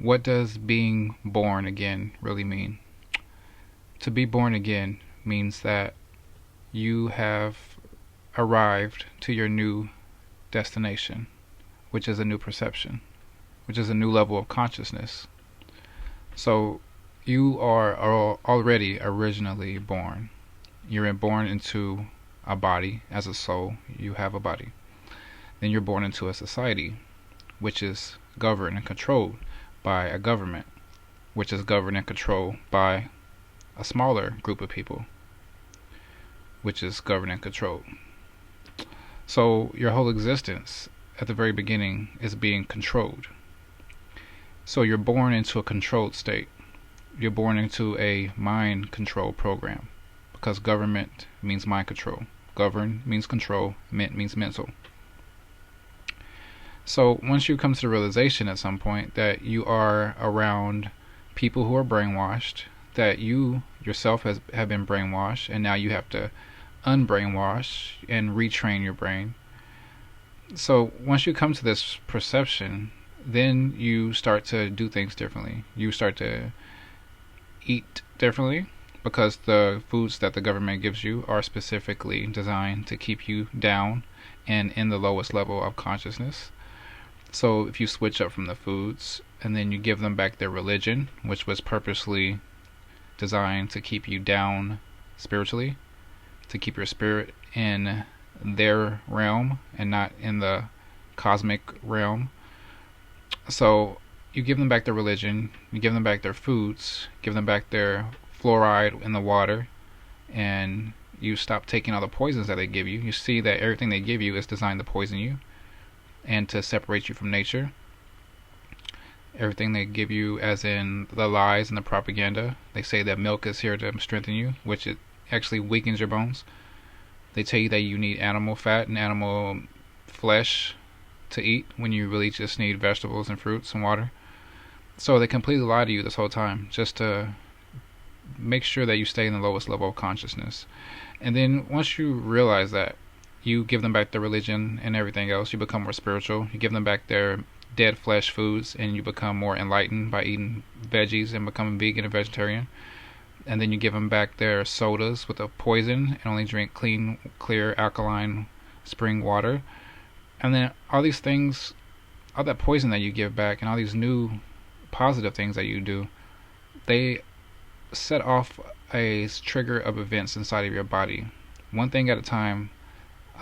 What does being born again really mean? To be born again means that you have arrived to your new destination, which is a new perception, which is a new level of consciousness. So you are already originally born. You're born into a body as a soul. You have a body. Then you're born into a society, which is governed and controlled by a government, which is governed and controlled by a smaller group of people, which is governed and controlled. So your whole existence at the very beginning is being controlled. So you're born into a controlled state. You're born into a mind control program, because government means mind control. Govern means control. Ment means mental. So once you come to the realization at some point that you are around people who are brainwashed, that you yourself have been brainwashed, and now you have to unbrainwash and retrain your brain. So once you come to this perception, then you start to do things differently. You start to eat differently, because the foods that the government gives you are specifically designed to keep you down and in the lowest level of consciousness. So if you switch up from the foods and then you give them back their religion, which was purposely designed to keep you down spiritually, to keep your spirit in their realm and not in the cosmic realm. So you give them back their religion, you give them back their foods, give them back their fluoride in the water, and you stop taking all the poisons that they give you. You see that everything they give you is designed to poison you and to separate you from nature. Everything they give you, as in the lies and the propaganda. They say that milk is here to strengthen you, which it actually weakens your bones. They tell you that you need animal fat and animal flesh to eat, when you really just need vegetables and fruits and water. So they completely lie to you this whole time, just to make sure that you stay in the lowest level of consciousness. And then once you realize that, you give them back their religion and everything else. You become more spiritual. You give them back their dead flesh foods, and you become more enlightened by eating veggies and becoming vegan and vegetarian. And then you give them back their sodas with a poison and only drink clean, clear, alkaline spring water. And then all these things, all that poison that you give back and all these new positive things that you do, they set off a trigger of events inside of your body. One thing at a time,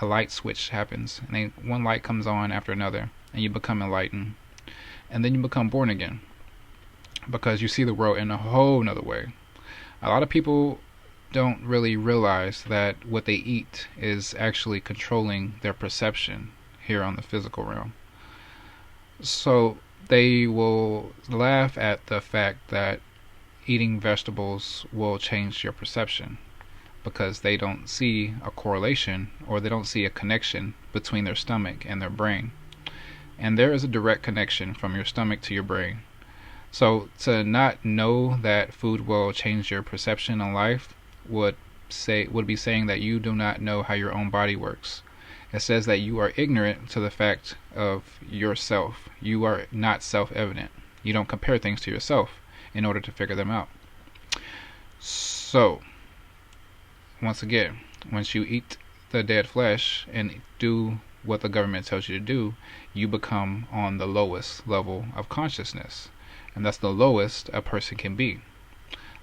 a light switch happens, and one light comes on after another, and you become enlightened. And then you become born again, because you see the world in a whole nother way. A lot of people don't really realize that what they eat is actually controlling their perception here on the physical realm. So they will laugh at the fact that eating vegetables will change your perception, because they don't see a correlation, or they don't see a connection between their stomach and their brain. And there is a direct connection from your stomach to your brain. So to not know that food will change your perception in life would be saying that you do not know how your own body works. It says that you are ignorant to the fact of yourself. You are not self-evident. You don't compare things to yourself in order to figure them out. So once again, once you eat the dead flesh and do what the government tells you to do, you become on the lowest level of consciousness. And that's the lowest a person can be.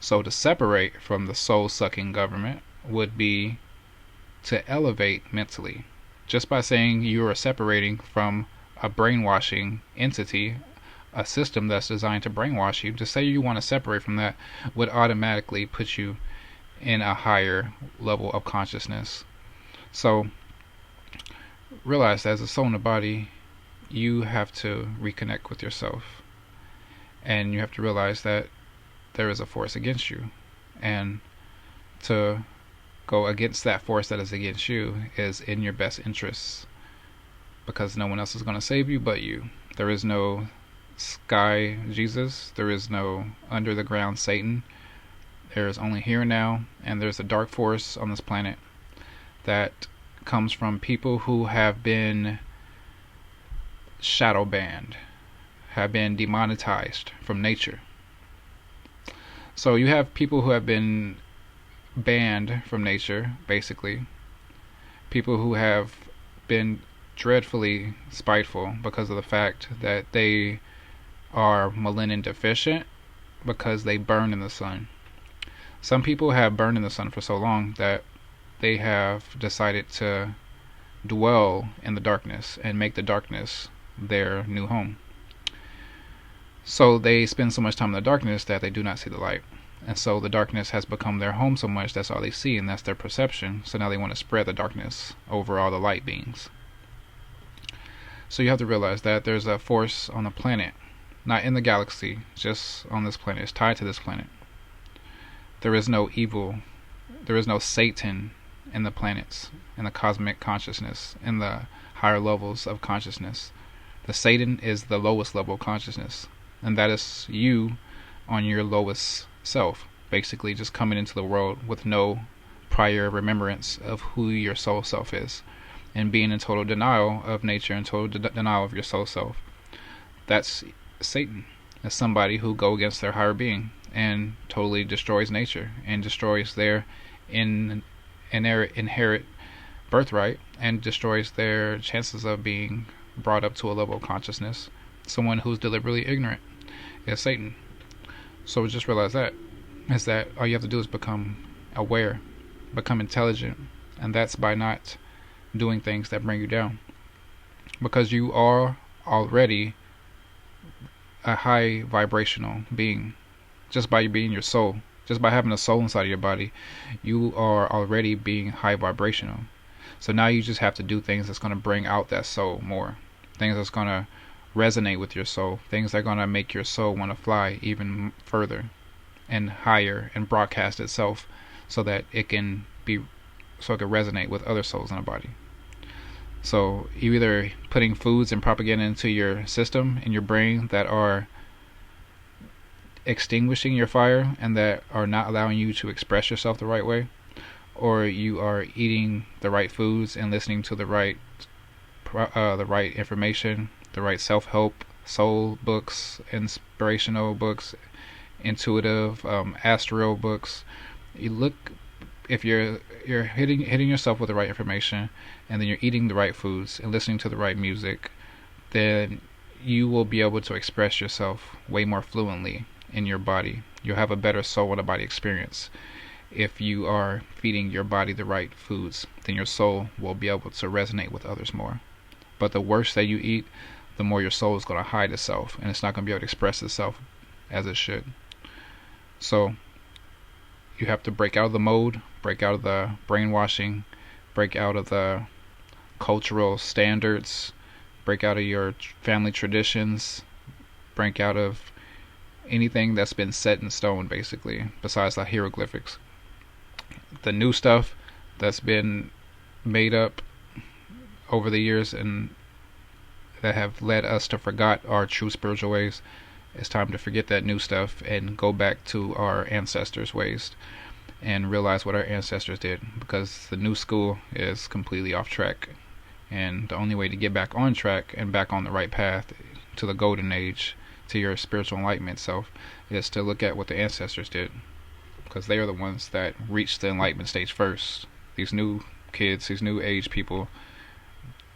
So to separate from the soul-sucking government would be to elevate mentally. Just by saying you are separating from a brainwashing entity, a system that's designed to brainwash you, to say you want to separate from that would automatically put you in a higher level of consciousness. So realize that as a soul in the body, you have to reconnect with yourself, and you have to realize that there is a force against you, and to go against that force that is against you is in your best interests, because no one else is going to save you but you. There is no sky Jesus, there is no under the ground Satan. There is only here and now, and there's a dark force on this planet that comes from people who have been shadow banned, have been demonetized from nature. So you have people who have been banned from nature, basically. People who have been dreadfully spiteful because of the fact that they are melanin deficient because they burn in the sun. Some people have burned in the sun for so long that they have decided to dwell in the darkness and make the darkness their new home. So they spend so much time in the darkness that they do not see the light. And so the darkness has become their home so much that's all they see, and that's their perception. So now they want to spread the darkness over all the light beings. So you have to realize that there's a force on the planet, not in the galaxy, just on this planet. It's tied to this planet. There is no evil, there is no Satan in the planets, in the cosmic consciousness, in the higher levels of consciousness. The Satan is the lowest level of consciousness, and that is you on your lowest self, basically just coming into the world with no prior remembrance of who your soul self is, and being in total denial of nature and total denial of your soul self. That's Satan. That's somebody who go against their higher being and totally destroys nature and destroys their inherent birthright and destroys their chances of being brought up to a level of consciousness. Someone who's deliberately ignorant is Satan. So just realize that is that all you have to do is become aware, become intelligent, and that's by not doing things that bring you down, because you are already a high vibrational being. Just by you being your soul, just by having a soul inside of your body, you are already being high vibrational. So now you just have to do things that's going to bring out that soul more, things that's going to resonate with your soul, things that are going to make your soul want to fly even further and higher and broadcast itself so that it can resonate with other souls in the body. So you either putting foods and propaganda into your system, in your brain, that are extinguishing your fire and that are not allowing you to express yourself the right way, or you are eating the right foods and listening to the right information, the right self-help, soul books, inspirational books, intuitive, astral books. You look, if you're hitting yourself with the right information, and then you're eating the right foods and listening to the right music, then you will be able to express yourself way more fluently in your body. You'll have a better soul and a body experience. If you are feeding your body the right foods, then your soul will be able to resonate with others more. But the worse that you eat, the more your soul is going to hide itself, and it's not going to be able to express itself as it should. So you have to break out of the mode, break out of the brainwashing, break out of the cultural standards, break out of your family traditions, break out of anything that's been set in stone, basically, besides the hieroglyphics. The new stuff that's been made up over the years and that have led us to forget our true spiritual ways, it's time to forget that new stuff and go back to our ancestors' ways and realize what our ancestors did, because the new school is completely off track, and the only way to get back on track and back on the right path to the golden age, to your spiritual enlightenment self, is to look at what the ancestors did, because they are the ones that reached the enlightenment stage first. These new kids, these new age people,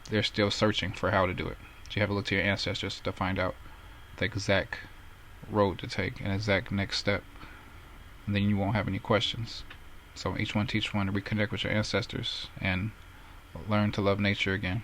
they're still searching for how to do it. So you have to look to your ancestors to find out the exact road to take and exact next step, and then you won't have any questions. So each one teach one to reconnect with your ancestors and learn to love nature again.